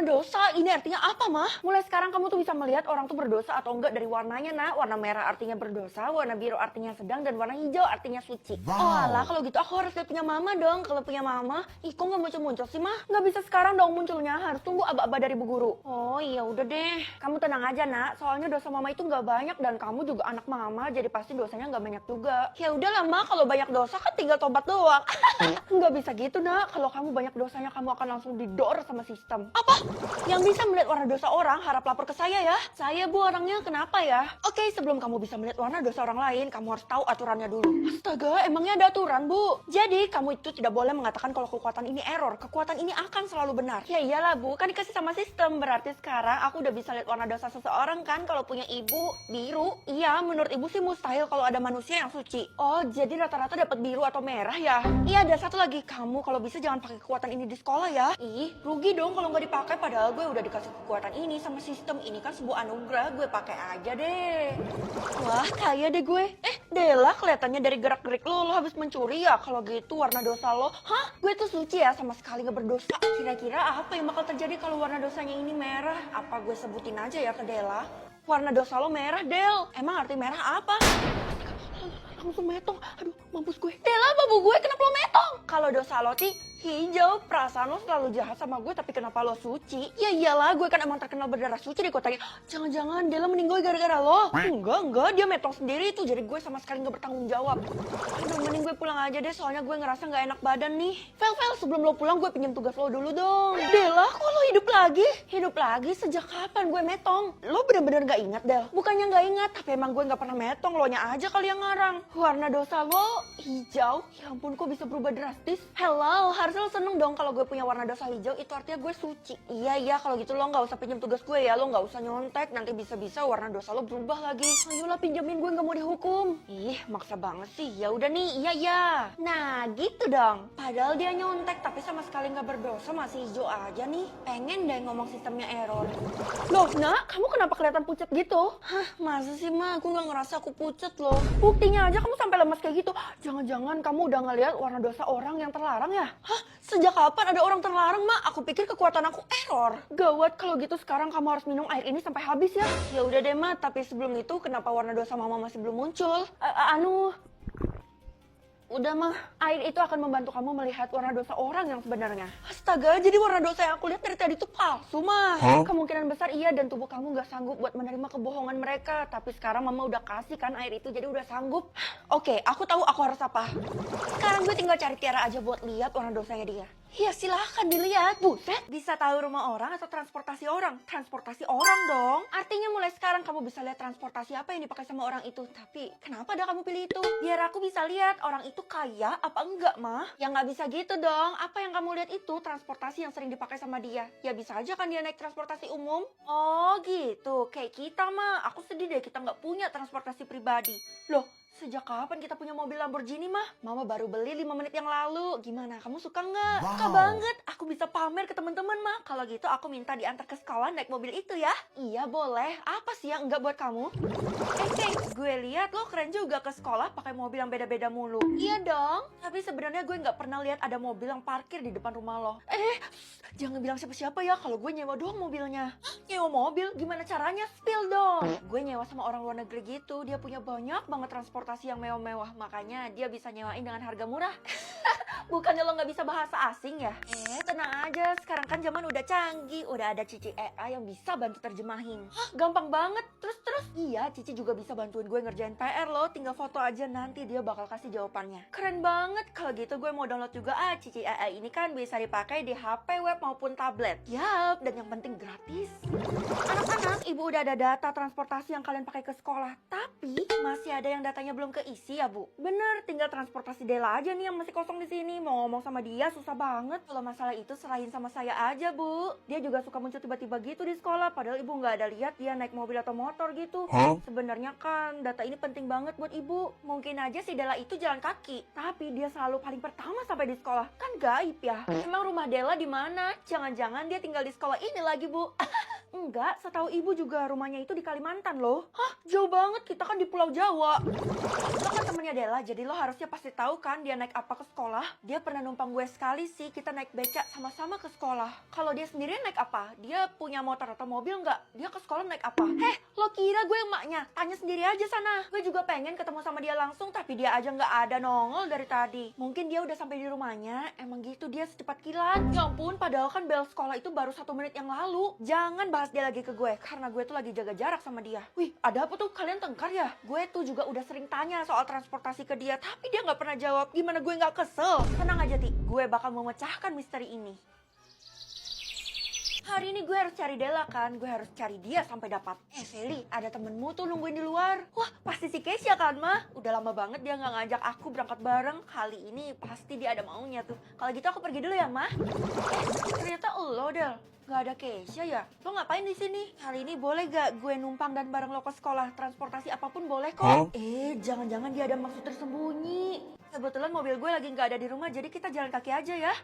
dosa, ini artinya apa, Mah? Mulai sekarang kamu tuh bisa melihat orang tuh berdosa atau enggak dari warnanya, Nak. Warna merah artinya berdosa, warna biru artinya sedang, dan warna hijau artinya suci. Oh alah, kalau gitu aku harus lihat punya mama dong. Kalau punya mama, ih kok nggak muncul-muncul sih, Mah? Nggak bisa sekarang dong munculnya, harus tunggu aba-aba dari Bu Guru. Oh iya udah deh, kamu tenang aja, Nak. Soalnya dosa mama itu nggak banyak dan kamu juga anak mama, jadi pasti dosanya nggak banyak juga. Ya udahlah, Mah, kalau banyak dosa kan tinggal tobat doang. Nggak bisa gitu, Nak. Kalau kamu banyak dosanya, kamu akan langsung didor sama sistem. Apa? Yang bisa melihat warna dosa orang, harap lapor ke saya ya. Saya, Bu, orangnya kenapa ya? Oke, sebelum kamu bisa melihat warna dosa orang lain, kamu harus tahu aturannya dulu. Astaga, emangnya ada aturan, Bu? Jadi, kamu itu tidak boleh mengatakan kalau kekuatan ini error. Kekuatan ini akan selalu benar. Ya iyalah, Bu. Kan dikasih sama sistem. Berarti sekarang aku udah bisa lihat warna dosa seseorang kan kalau punya ibu biru. Iya, menurut ibu sih mustahil kalau ada manusia yang suci. Oh, jadi rata-rata dapat biru atau merah ya? Iya, ada satu lagi. Kamu kalau bisa jangan pakai kekuatan ini di sekolah ya. Ih, rugi dong kalau nggak dipakai. Padahal gue udah dikasih kekuatan ini sama sistem. Ini kan sebuah anugerah. Gue pakai aja deh. Wah, kaya deh gue. Dela, kelihatannya dari gerak-gerik lo habis mencuri ya. Kalau gitu warna dosa lo, hah? Gue tuh suci ya, sama sekali nggak berdosa. Kira-kira apa yang bakal terjadi kalau warna dosanya ini merah? Apa gue sebutin aja ya ke Dela? Warna dosa lo merah, Del. Emang arti merah apa? Langsung metong. Aduh, mampus gue. Dela, babu gue kenapa lo metong? Kalau dosa lo ti hijau, perasaan lo selalu jahat sama gue, tapi kenapa lo suci? Ya iyalah, gue kan emang terkenal berdarah suci di kotanya. Jangan-jangan Dela meninggal gara-gara lo? Enggak, dia metong sendiri itu, jadi gue sama sekali nggak bertanggung jawab. Aduh, mending gue pulang aja deh, soalnya gue ngerasa nggak enak badan nih. Vel, sebelum lo pulang gue pinjam tugas lo dulu dong. Dela, kok lo hidup lagi? Hidup lagi? Sejak kapan gue metong? Lo bener-bener nggak ingat, Del? Bukannya nggak ingat, tapi emang gue nggak pernah metong, lo nya aja kali yang ngarang. Warna dosa lo hijau? Ya ampun, kok bisa berubah drastis? Hello, harusnya lo seneng dong kalau gue punya warna dosa hijau, itu artinya gue suci. Iya, kalau gitu lo nggak usah pinjam tugas gue ya, lo nggak usah nyontek, nanti bisa-bisa warna dosa lo berubah lagi. Ayolah pinjamin, gue nggak mau dihukum. Ih, maksa banget sih. Ya udah nih, iya. Nah, gitu dong. Padahal dia nyontek, tapi sama sekali nggak berdosa, masih hijau aja nih. Pengen deh ngomong sistemnya error. Loh, Nak, kamu kenapa kelihatan pucat gitu? Hah, masa sih, Ma? Aku nggak ngerasa aku pucat loh. Buktinya aja kamu sampai lemas kayak gitu. Jangan-jangan kamu udah ngeliat warna dosa orang yang terlarang ya? Hah? Sejak kapan ada orang terlarang, Mak? Aku pikir kekuatan aku error. Gawat, kalau gitu sekarang kamu harus minum air ini sampai habis ya. Ya udah deh, Ma, tapi sebelum itu kenapa warna dosa Mama masih belum muncul? Udah, Mah, air itu akan membantu kamu melihat warna dosa orang yang sebenarnya. Astaga, jadi warna dosa yang aku lihat dari tadi itu palsu, Mah. Kemungkinan besar iya, dan tubuh kamu gak sanggup buat menerima kebohongan mereka. Tapi sekarang Mama udah kasih kan air itu, jadi udah sanggup. Oke, aku tahu aku harus apa. Sekarang gue tinggal cari Tiara aja buat lihat warna dosanya dia. Ya silahkan dilihat, buset. Bisa tahu rumah orang atau transportasi orang? Transportasi orang dong. Artinya mulai sekarang kamu bisa lihat transportasi apa yang dipakai sama orang itu. Tapi kenapa dah kamu pilih itu? Biar aku bisa lihat orang itu kaya apa enggak, Mah? Ya nggak bisa gitu dong. Apa yang kamu lihat itu transportasi yang sering dipakai sama dia. Ya bisa aja kan dia naik transportasi umum. Oh gitu, kayak kita, Mah. Aku sedih deh kita nggak punya transportasi pribadi. Loh, sejak kapan kita punya mobil Lamborghini, Mah? Mama baru beli 5 menit yang lalu. Gimana, kamu suka nggak? Wow. Suka banget. Aku bisa pamer ke teman-teman, Mah. Kalau gitu aku minta diantar ke sekolah naik mobil itu ya. Iya, boleh. Apa sih yang enggak buat kamu? Gue lihat lo keren juga ke sekolah pakai mobil yang beda-beda mulu. Iya dong. Tapi sebenarnya gue nggak pernah lihat ada mobil yang parkir di depan rumah lo. Jangan bilang siapa-siapa ya kalau gue nyewa doang mobilnya. Nyewa mobil? Gimana caranya? Spill dong. Gue nyewa sama orang luar negeri gitu. Dia punya banyak banget transportasi yang mewah-mewah. Makanya dia bisa nyewain dengan harga murah. Bukannya lo nggak bisa bahasa asing ya? Tenang aja. Sekarang kan zaman udah canggih. Udah ada Cici AI yang bisa bantu terjemahin. Hah, gampang banget. Terus? Iya, Cici juga bisa bantuin gue ngerjain PR lo. Tinggal foto aja, nanti dia bakal kasih jawabannya. Keren banget. Kalau gitu gue mau download juga Cici AI ini kan bisa dipakai di HP, web maupun tablet. Yap, dan yang penting gratis. Anak-anak, ibu udah ada data transportasi yang kalian pakai ke sekolah. Tapi masih ada yang datanya belum keisi ya, Bu? Bener, tinggal transportasi Dela aja nih yang masih kosong di sini. Mau ngomong sama dia susah banget. Kalau masalah itu serahin sama saya aja, Bu. Dia juga suka muncul tiba-tiba gitu di sekolah. Padahal ibu nggak ada lihat dia naik mobil atau motor gitu. Sebenarnya kan data ini penting banget buat ibu. Mungkin aja si Dela itu jalan kaki, tapi dia selalu paling pertama sampai di sekolah. Kan gaib ya. Emang rumah Dela di mana? Jangan-jangan dia tinggal di sekolah ini lagi, Bu. Enggak, setahu ibu juga rumahnya itu di Kalimantan loh. Hah? Jauh banget, kita kan di Pulau Jawa. Lo kan temennya Della, jadi lo harusnya pasti tahu kan dia naik apa ke sekolah. Dia pernah numpang gue sekali sih, kita naik beca sama-sama ke sekolah. Kalau dia sendirian naik apa? Dia punya motor atau mobil nggak? Dia ke sekolah naik apa? Lo kira gue emaknya? Tanya sendiri aja sana. Gue juga pengen ketemu sama dia langsung, tapi dia aja nggak ada nongol dari tadi. Mungkin dia udah sampai di rumahnya, emang gitu dia secepat kilat. Ya ampun, padahal kan bel sekolah itu baru 1 menit yang lalu. Jangan bahas dia lagi ke gue, karena gue tuh lagi jaga jarak sama dia. Wih, ada apa tuh? Kalian tengkar ya? Gue tuh juga udah sering tanya soal transportasi ke dia, tapi dia nggak pernah jawab. Gimana gue nggak kesel? Tenang aja, Ti. Gue bakal memecahkan misteri ini. Hari ini gue harus cari Della kan, gue harus cari dia sampai dapat. Feli, ada temenmu tuh nungguin di luar. Wah, pasti si Keisha kan, mah? Udah lama banget dia nggak ngajak aku berangkat bareng. Kali ini pasti dia ada maunya tuh. Kalau gitu aku pergi dulu ya, mah. Ternyata lo, Del. Gak ada Keisha ya? Lo ngapain di sini? Hari ini boleh gak gue numpang dan bareng lo ke sekolah? Transportasi apapun boleh kok. Jangan-jangan dia ada maksud tersembunyi. Kebetulan mobil gue lagi nggak ada di rumah, jadi kita jalan kaki aja ya.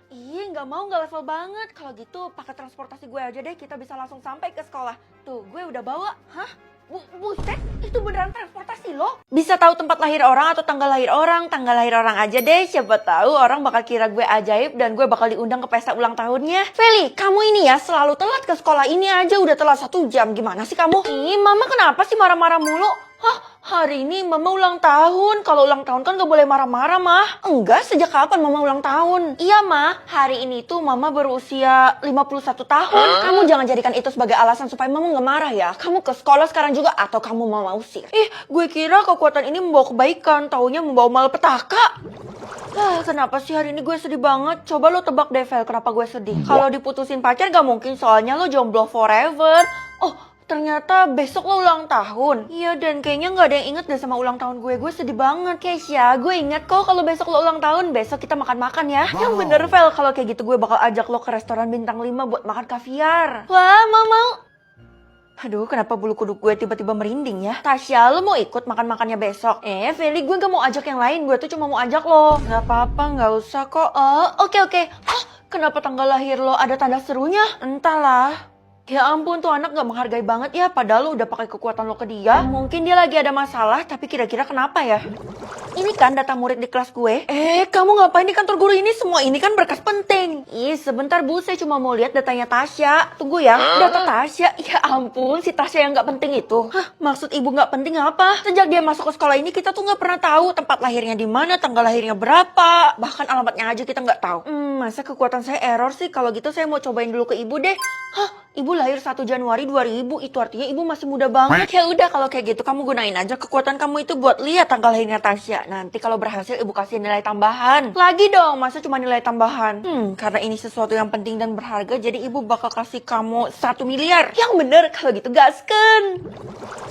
Nggak mau, nggak level banget. Kalau gitu pakai transportasi gue aja deh, kita bisa langsung sampai ke sekolah. Tuh, gue udah bawa. Hah? Buset, itu beneran transportasi lo? Bisa tahu tempat lahir orang atau tanggal lahir orang? Tanggal lahir orang aja deh, siapa tahu orang bakal kira gue ajaib dan gue bakal diundang ke pesta ulang tahunnya. Feli, kamu ini ya selalu telat ke sekolah, ini aja udah telat 1 jam. Gimana sih kamu? Mama kenapa sih marah-marah mulu? Hah? Hari ini mama ulang tahun. Kalau ulang tahun kan gak boleh marah-marah, mah. Enggak, sejak kapan mama ulang tahun? Iya, mah. Hari ini tuh mama berusia 51 tahun. Kamu jangan jadikan itu sebagai alasan supaya mama gak marah ya. Kamu ke sekolah sekarang juga atau kamu mau usir? Gue kira kekuatan ini membawa kebaikan. Taunya membawa malapetaka. Kenapa sih hari ini gue sedih banget? Coba lo tebak deh, Vel, kenapa gue sedih? Kalau diputusin pacar gak mungkin, soalnya lo jomblo forever. Ternyata besok lo ulang tahun. Iya, dan kayaknya nggak ada yang inget deh sama ulang tahun gue. Gue sedih banget, Keisha. Gue inget kok kalau besok lo ulang tahun. Besok kita makan-makan ya. Yang bener, Vel. Kalau kayak gitu gue bakal ajak lo ke restoran bintang 5 buat makan kaviar. Wah, mau. Aduh, kenapa bulu kuduk gue tiba-tiba merinding ya? Tasya, lo mau ikut makan-makannya besok? Feli, gue gak mau ajak yang lain. Gue tuh cuma mau ajak lo. Gak apa-apa, gak usah kok. Oke. Kenapa tanggal lahir lo ada tanda serunya? Entahlah. Ya ampun, tuh anak gak menghargai banget ya, padahal lo udah pakai kekuatan lo ke dia. Mungkin dia lagi ada masalah, tapi kira-kira kenapa ya? Ini kan data murid di kelas gue. Kamu ngapain di kantor guru ini? Semua ini kan berkas penting. Sebentar Bu, saya cuma mau lihat datanya Tasya. Tunggu ya, data Tasya. Ya ampun, si Tasya yang gak penting itu. Maksud ibu gak penting apa? Sejak dia masuk ke sekolah ini, kita tuh gak pernah tahu tempat lahirnya di mana, tanggal lahirnya berapa, bahkan alamatnya aja kita gak tahu. Masa kekuatan saya error sih? Kalau gitu saya mau cobain dulu ke ibu deh. Ibu lahir 1 Januari 2000, itu artinya ibu masih muda banget. Ya udah, kalau kayak gitu kamu gunain aja kekuatan kamu itu buat lihat tanggal lahirnya Tasya. Nanti kalau berhasil ibu kasih nilai tambahan. Lagi dong, masa cuma nilai tambahan? Karena ini sesuatu yang penting dan berharga, jadi ibu bakal kasih kamu 1 miliar. Yang bener, kalau gitu gasken.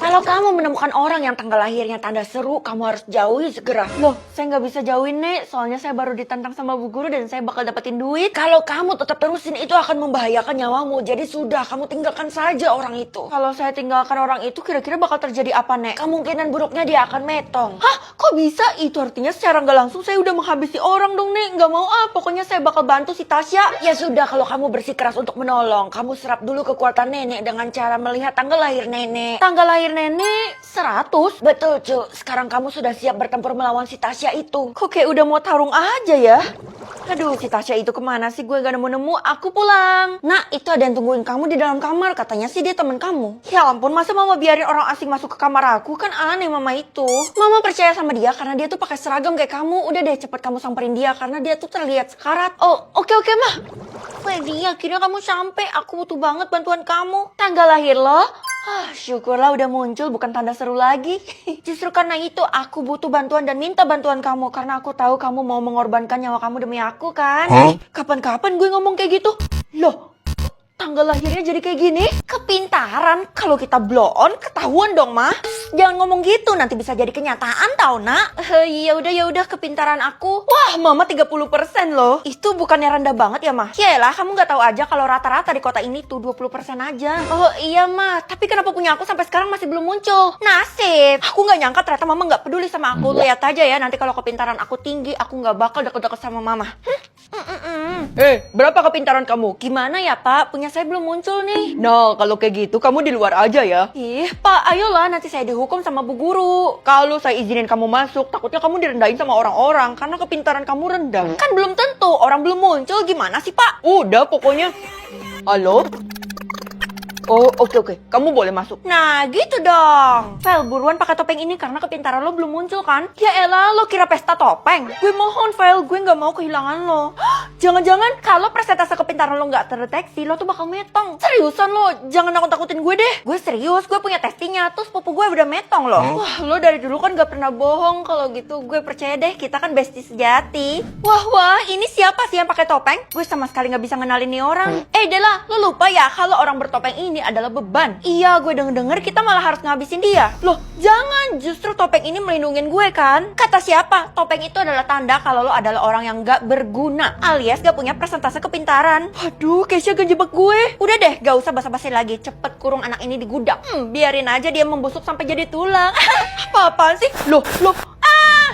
Kalau kamu menemukan orang yang tanggal lahirnya tanda seru, kamu harus jauhi segera. Loh, saya nggak bisa jauhin, Nek. Soalnya saya baru ditantang sama bu guru dan saya bakal dapetin duit. Kalau kamu tetap terusin, itu akan membahayakan nyawamu. Jadi sudah, kamu tinggalkan saja orang itu. Kalau saya tinggalkan orang itu, kira-kira bakal terjadi apa, Nek? Kemungkinan buruknya dia akan metong. Hah? Kok bisa? Itu artinya secara nggak langsung saya udah menghabisi orang dong, Nek. Nggak mau pokoknya saya bakal bantu si Tasya. Ya sudah, kalau kamu bersikeras untuk menolong, kamu serap dulu kekuatan nenek dengan cara melihat tanggal lahir nenek. Tanggal lahir nenek 100? Betul, Cu. Sekarang kamu sudah siap bertempur melawan si Tasya itu. Kok kayak udah mau tarung aja ya? Aduh, si Tasya itu kemana sih? Gue gak nemu-nemu, aku pulang. Nah, itu ada yang tungguin kamu di dalam kamar. Katanya sih dia temen kamu. Ya ampun, masa mama biarin orang asing masuk ke kamar aku? Kan aneh mama itu. Mama percaya sama dia karena dia tuh pakai seragam kayak kamu. Udah deh, cepet kamu samperin dia karena dia tuh terlihat sekarat. Oke, mah. Freddy, akhirnya kamu sampai. Aku butuh banget bantuan kamu. Tanggal lahir lo? Syukurlah udah muncul, bukan tanda seru lagi. Justru karena itu aku butuh bantuan dan minta bantuan kamu. Karena aku tahu kamu mau mengorbankan nyawa kamu demi aku kan. Kapan-kapan gue ngomong kayak gitu? Loh, tanggal lahirnya jadi kayak gini? Kepintaran. Kalau kita blow on, ketahuan dong, mah. Jangan ngomong gitu, nanti bisa jadi kenyataan tau, nak. Ya udah kepintaran aku. Wah, mama 30% loh. Itu bukannya rendah banget ya, mah? Yaelah, kamu gak tahu aja kalau rata-rata di kota ini tuh 20% aja. Oh iya, mah. Tapi kenapa punya aku sampai sekarang masih belum muncul? Nasib. Aku gak nyangka ternyata mama gak peduli sama aku. Lihat aja ya, nanti kalau kepintaran aku tinggi, aku gak bakal deket-deket sama mama. Berapa kepintaran kamu? Gimana ya, Pak? Punya saya belum muncul nih. Nah, kalau kayak gitu kamu di luar aja ya. Ih, Pak, ayolah nanti saya dihukum sama Bu Guru. Kalau saya izinin kamu masuk, takutnya kamu direndahin sama orang-orang karena kepintaran kamu rendah. Kan belum tentu, orang belum muncul. Gimana sih, Pak? Udah, pokoknya. Halo? Oh, oke. Kamu boleh masuk. Nah, gitu dong. Vel, buruan pakai topeng ini karena kepintaran lo belum muncul kan? Ya elah, lo kira pesta topeng? Gue mohon, Vel, gue nggak mau kehilangan lo. Jangan-jangan kalau persentase kepintaran lo nggak terdeteksi, lo tuh bakal metong. Seriusan lo, jangan nakut-nakutin gue deh. Gue serius, gue punya testingnya. Terus pupu gue udah metong lo. Wah, lo dari dulu kan nggak pernah bohong. Kalau gitu, gue percaya deh, kita kan bestie sejati. Wah, ini siapa sih yang pakai topeng? Gue sama sekali nggak bisa ngenalin nih orang. Dela, lo lupa ya kalau orang bertopeng ini adalah beban. Iya, gue denger kita malah harus ngabisin dia. Loh, jangan. Justru topeng ini melindungin gue kan? Kata siapa? Topeng itu adalah tanda kalau lo adalah orang yang gak berguna. Alias gak punya persentase kepintaran. Aduh, Keisha ngejebak gue. Udah deh, gak usah basa-basi lagi. Cepet kurung anak ini di gudang. Biarin aja dia membusuk sampai jadi tulang. Apa-apaan sih? Loh.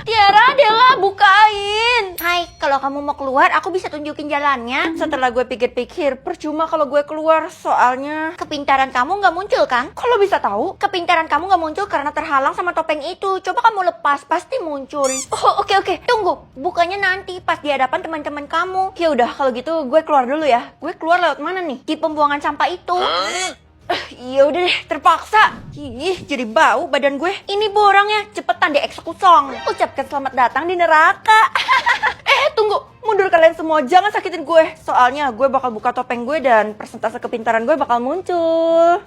Tiara, Dela, bukain. Hai, kalau kamu mau keluar, aku bisa tunjukin jalannya. Setelah gue pikir-pikir, percuma kalau gue keluar, soalnya kepintaran kamu nggak muncul kan? Kalau bisa tahu, kepintaran kamu nggak muncul karena terhalang sama topeng itu. Coba kamu lepas, pasti muncul. Oh, oke. Tunggu, bukannya nanti pas di hadapan teman-teman kamu. Ya udah, kalau gitu gue keluar dulu ya. Gue keluar lewat mana nih? Di pembuangan sampah itu. Ya udah deh, terpaksa. Ih, jadi bau badan gue. Ini borangnya, cepetan dieksekusi. Ucapkan selamat datang di neraka. Tunggu, mundur kalian semua, jangan sakitin gue. Soalnya gue bakal buka topeng gue dan persentase kepintaran gue bakal muncul.